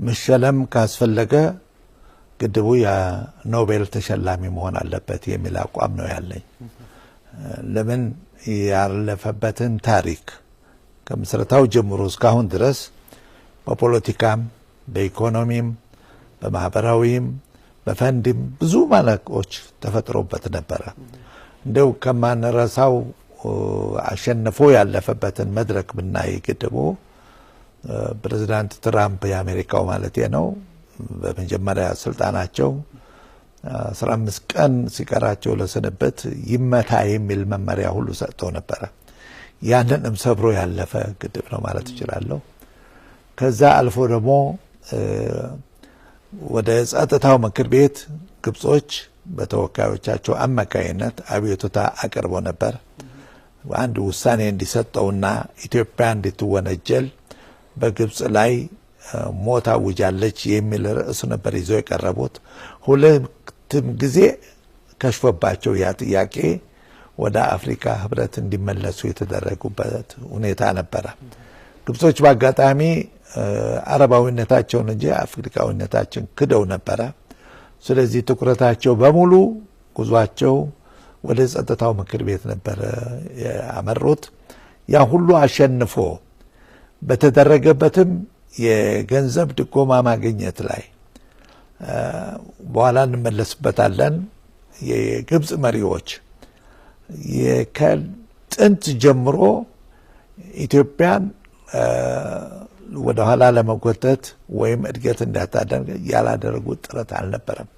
መሸለም ካስፈለገ ግድቡ የኖቤል ተሸላሚ መሆን አለበት የሚል አቋም ነው ያለኝ። ለምን ያለፈበትን ታሪክ ከምስረታው ጀምሮ እስካሁን ድረስ በፖለቲካም በኢኮኖሚም በማህበራዊም በፈንድም ብዙ ማለቆች ተፈጥሮበት ነበር። እንደው ከማንረሳው አሸንፎ ያለፈበትን መድረክ ብናይ ግድቡ ፕሬዝዳንት ትራምፕ የአሜሪካው ማለት ነው በመጀመሪያ ስልጣናቸው 15 ቀን ሲቀራቸው ለሰነበት ይመታ የሚል መመሪያ ሁሉ ሰጥተው ነበር። ያንንም ሰብሮ ያለፈ ግድብ ነው ማለት ይችላል። ከዛ አልፎ ደግሞ ወደ ጸጥታው ምክር ቤት ግብጾች በተወካዮቻቸው አማካይነት አብዮቱታ አቀርቦ ነበር። አንድ ውሳኔ እንዲሰጠውና ኢትዮጵያ እንድትወነጀል በግብጽ ላይ ሞት አውጃለች የሚል ርዕስ ነበር ይዘው የቀረቡት። ሁለቱም ጊዜ ከሽፎባቸው ያ ጥያቄ ወደ አፍሪካ ህብረት እንዲመለሱ የተደረጉበት ሁኔታ ነበር። ግብጾች በአጋጣሚ አረባዊነታቸውን እንጂ አፍሪካዊነታቸውን ክደው ነበር። ስለዚህ ትኩረታቸው በሙሉ ጉዟቸው ወደ ጸጥታው ምክር ቤት ነበር ያመሩት። ያ ሁሉ አሸንፎ በተደረገበትም የገንዘብ ድጎማ ማግኘት ላይ በኋላ እንመለስበታለን። የግብጽ መሪዎች ከጥንት ጀምሮ ኢትዮጵያን ወደ ኋላ ለመጎተት ወይም እድገት እንዳታደርግ ያላደረጉት ጥረት አልነበረም።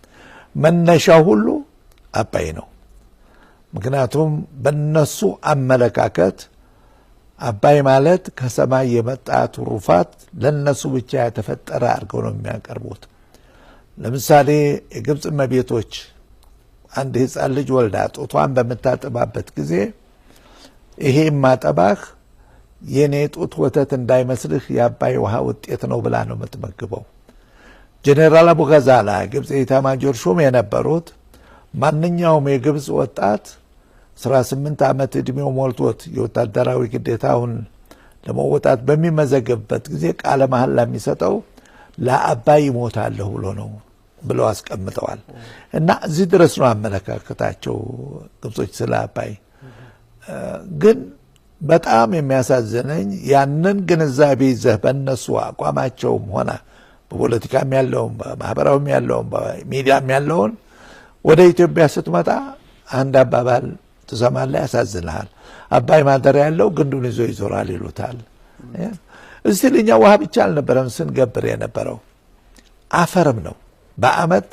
መነሻው ሁሉ አባይ ነው። ምክንያቱም በእነሱ አመለካከት አባይ ማለት ከሰማይ የመጣ ትሩፋት ለነሱ ብቻ የተፈጠረ አድርገው ነው የሚያቀርቡት። ለምሳሌ የግብጽ መቤቶች አንድ ህፃን ልጅ ወልዳ ጡቷን በመታጠባበት ጊዜ ይሄ ማጠባህ የኔ ጡት ወተት እንዳይመስልህ የአባይ ውሃ ውጤት ነው ብላ ነው የምትመግበው። ጀነራል አቡ ገዛላ ግብጽ የኢታማጆር ሹም የነበሩት ማንኛውም የግብጽ ወጣት 18 ዓመት እድሜው ሞልቶት የወታደራዊ ግዴታውን ለመወጣት በሚመዘገብበት ጊዜ ቃለ መሐላ የሚሰጠው ለአባይ ይሞታለሁ ብሎ ነው ብለው አስቀምጠዋል። እና እዚህ ድረስ ነው አመለካከታቸው ግብጾች ስለ አባይ። ግን በጣም የሚያሳዝነኝ ያንን ግንዛቤ ይዘህ በእነሱ አቋማቸውም ሆነ በፖለቲካም ያለውን በማህበራዊም ያለውን በሚዲያም ያለውን ወደ ኢትዮጵያ ስትመጣ አንድ አባባል ትሰማለህ፣ ያሳዝንሃል። አባይ ማደሪያ ያለው ግንዱን ይዞ ይዞራል ይሉታል። እዚህ ለኛ ውሃ ብቻ አልነበረም ስንገብር የነበረው አፈርም ነው። በአመት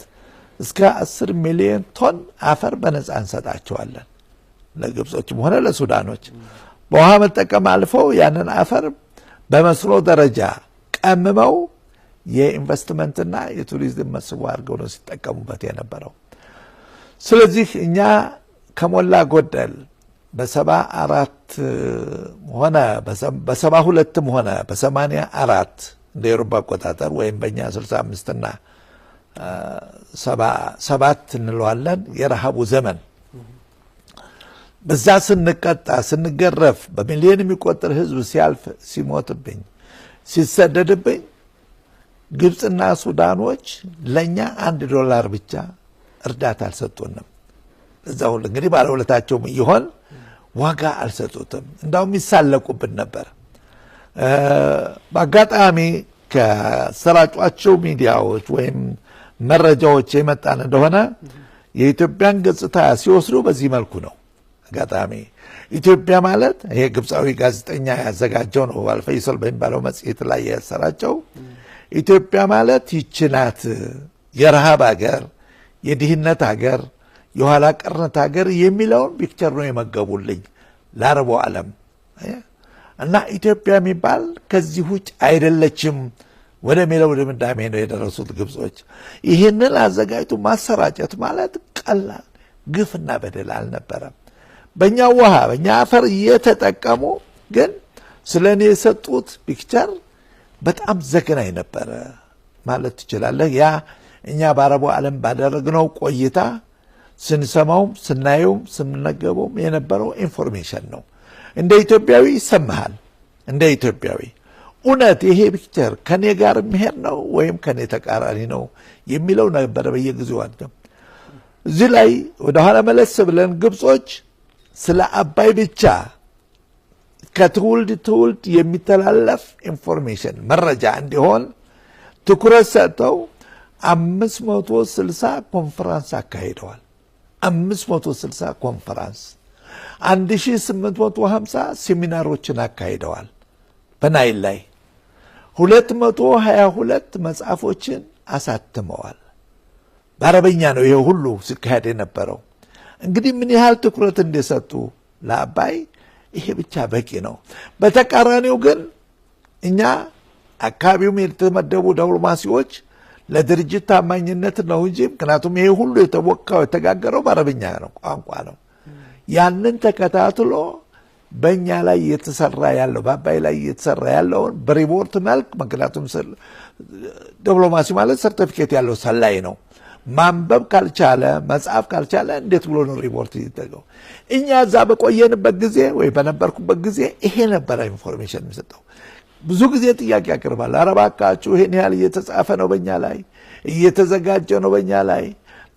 እስከ 10 ሚሊዮን ቶን አፈር በነፃ እንሰጣቸዋለን ለግብጾችም ሆነ ለሱዳኖች። በውሃ መጠቀም አልፈው ያንን አፈር በመስኖ ደረጃ ቀምመው የኢንቨስትመንትና የቱሪዝም መስህብ አድርገው ነው ሲጠቀሙበት የነበረው። ስለዚህ እኛ ከሞላ ጎደል በ74 ሆነ በ72 ሆነ በ84 እንደ አውሮፓ አቆጣጠር ወይም በእኛ 65 እና 77 እንለዋለን የረሃቡ ዘመን በዛ ስንቀጣ ስንገረፍ በሚሊዮን የሚቆጠር ህዝብ ሲያልፍ ሲሞትብኝ ሲሰደድብኝ ግብጽና ሱዳኖች ለኛ $1 ብቻ እርዳታ አልሰጡንም። እዛው እንግዲህ ባለውለታቸውም ይሆን ዋጋ አልሰጡትም። እንዳውም ይሳለቁብን ነበር። በአጋጣሚ ከሰራጯቸው ሚዲያዎች ወይም መረጃዎች የመጣን እንደሆነ የኢትዮጵያን ገጽታ ሲወስዱ በዚህ መልኩ ነው። አጋጣሚ ኢትዮጵያ ማለት ይሄ ግብጻዊ ጋዜጠኛ ያዘጋጀው ነው አልፈይሰል በሚባለው መጽሔት ላይ ያሰራጨው ኢትዮጵያ ማለት ይችናት የረሃብ ሀገር፣ የድህነት ሀገር፣ የኋላ ቀርነት ሀገር የሚለውን ፒክቸር ነው የመገቡልኝ ለአረቡ ዓለም። እና ኢትዮጵያ የሚባል ከዚህ ውጭ አይደለችም ወደሚለው ድምዳሜ ነው የደረሱት ግብጾች። ይህንን አዘጋጅቶ ማሰራጨት ማለት ቀላል ግፍና በደል አልነበረም። በእኛ ውሃ በእኛ አፈር እየተጠቀሙ ግን ስለኔ የሰጡት ፒክቸር በጣም ዘግናኝ ነበረ ማለት ትችላለህ። ያ እኛ በአረቡ ዓለም ባደረግነው ቆይታ ስንሰማውም ስናየውም ስንነገበውም የነበረው ኢንፎርሜሽን ነው። እንደ ኢትዮጵያዊ ይሰማሃል። እንደ ኢትዮጵያዊ እውነት ይሄ ፒክቸር ከኔ ጋር የሚሄድ ነው ወይም ከኔ ተቃራኒ ነው የሚለው ነበር በየጊዜው አድም እዚህ ላይ ወደ ኋላ መለስ ብለን ግብጾች ስለ አባይ ብቻ ከትውልድ ትውልድ የሚተላለፍ ኢንፎርሜሽን መረጃ እንዲሆን ትኩረት ሰጥተው 560 ኮንፈረንስ አካሂደዋል 560 ኮንፈረንስ 1850 ሴሚናሮችን አካሂደዋል በናይል ላይ 222 መጽሐፎችን አሳትመዋል በአረበኛ ነው ይሄ ሁሉ ሲካሄድ የነበረው እንግዲህ ምን ያህል ትኩረት እንደሰጡ ለአባይ ይሄ ብቻ በቂ ነው በተቃራኒው ግን እኛ አካባቢው የተመደቡ ዲፕሎማሲዎች ለድርጅት ታማኝነት ነው እንጂ ምክንያቱም ይሄ ሁሉ የተወካው የተጋገረው በአረበኛ ነው ቋንቋ ነው ያንን ተከታትሎ በእኛ ላይ የተሰራ ያለው በአባይ ላይ የተሰራ ያለውን በሪፖርት መልክ ምክንያቱም ዲፕሎማሲ ማለት ሰርቲፊኬት ያለው ሰላይ ነው ማንበብ ካልቻለ መጽሐፍ ካልቻለ እንዴት ብሎ ነው ሪፖርት ይደረገው እኛ እዛ በቆየንበት ጊዜ ወይ በነበርኩበት ጊዜ ይሄ ነበር ኢንፎርሜሽን የሚሰጠው ብዙ ጊዜ ጥያቄ ያቀርባል አረባካችሁ ይሄን ያህል እየተጻፈ ነው በእኛ ላይ እየተዘጋጀ ነው በእኛ ላይ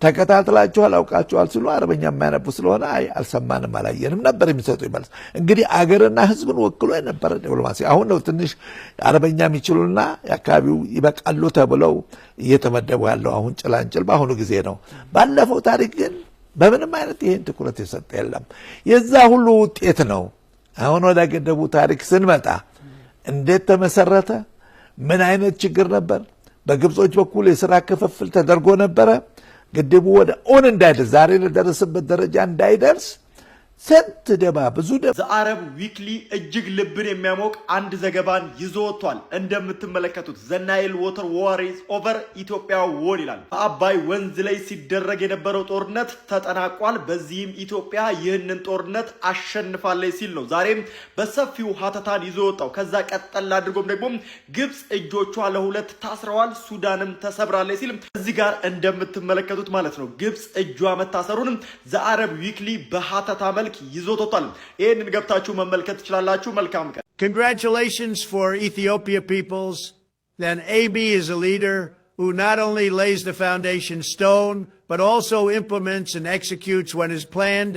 ተከታትላችሁ አላውቃችኋል ሲሉ አረበኛ የማያነቡ ስለሆነ አይ አልሰማንም አላየንም ነበር የሚሰጡ ይመልስ እንግዲህ አገርና ህዝብን ወክሎ የነበረ ዲፕሎማሲ አሁን ነው ትንሽ አረበኛ የሚችሉና ያካባቢው ይበቃሉ ተብለው እየተመደቡ ያለው አሁን ጭላንጭል በአሁኑ ጊዜ ነው ባለፈው ታሪክ ግን በምንም አይነት ይሄን ትኩረት የሰጠ የለም የዛ ሁሉ ውጤት ነው አሁን ወደ ገደቡ ታሪክ ስንመጣ እንዴት ተመሰረተ ምን አይነት ችግር ነበር በግብጾች በኩል የሥራ ክፍፍል ተደርጎ ነበረ ግድቡ ወደ ኦን እንዳይደርስ ዛሬ ለደረሰበት ደረጃ እንዳይደርስ ስንት ደባ ብዙ ደባ ዘአረብ ዊክሊ እጅግ ልብን የሚያሞቅ አንድ ዘገባን ይዞ ወጥቷል እንደምትመለከቱት ዘናይል ዋተር ዋር ኢዝ ኦቨር ኢትዮጵያ ዎን ይላል በአባይ ወንዝ ላይ ሲደረግ የነበረው ጦርነት ተጠናቋል በዚህም ኢትዮጵያ ይህንን ጦርነት አሸንፋለች ሲል ነው ዛሬም በሰፊው ሀተታን ይዞ ወጣው ከዛ ቀጠል አድርጎም ደግሞ ግብጽ እጆቿ ለሁለት ታስረዋል ሱዳንም ተሰብራለች ሲል እዚህ ጋር እንደምትመለከቱት ማለት ነው ግብጽ እጇ መታሰሩን ዘአረብ ዊክሊ በሀተታ መልክ ይዞታል ይሄንን ገብታችሁ መመልከት ትችላላችሁ መልካም ቀን Congratulations for Ethiopia peoples then AB is a leader who not only lays the foundation stone but also implements and executes what is planned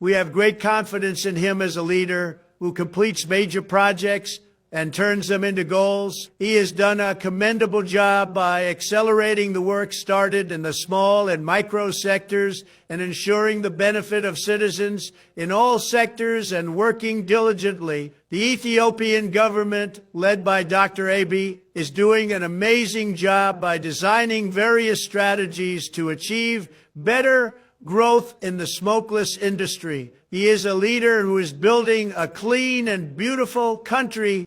we have great confidence in him as a leader who completes major projects and turns them into goals. He has done a commendable job by accelerating the work started in the small and micro sectors and ensuring the benefit of citizens in all sectors and working diligently. The Ethiopian government, led by Dr. Abiy, is doing an amazing job by designing various strategies to achieve better growth in the smokeless industry. He is a leader who is building a clean and beautiful country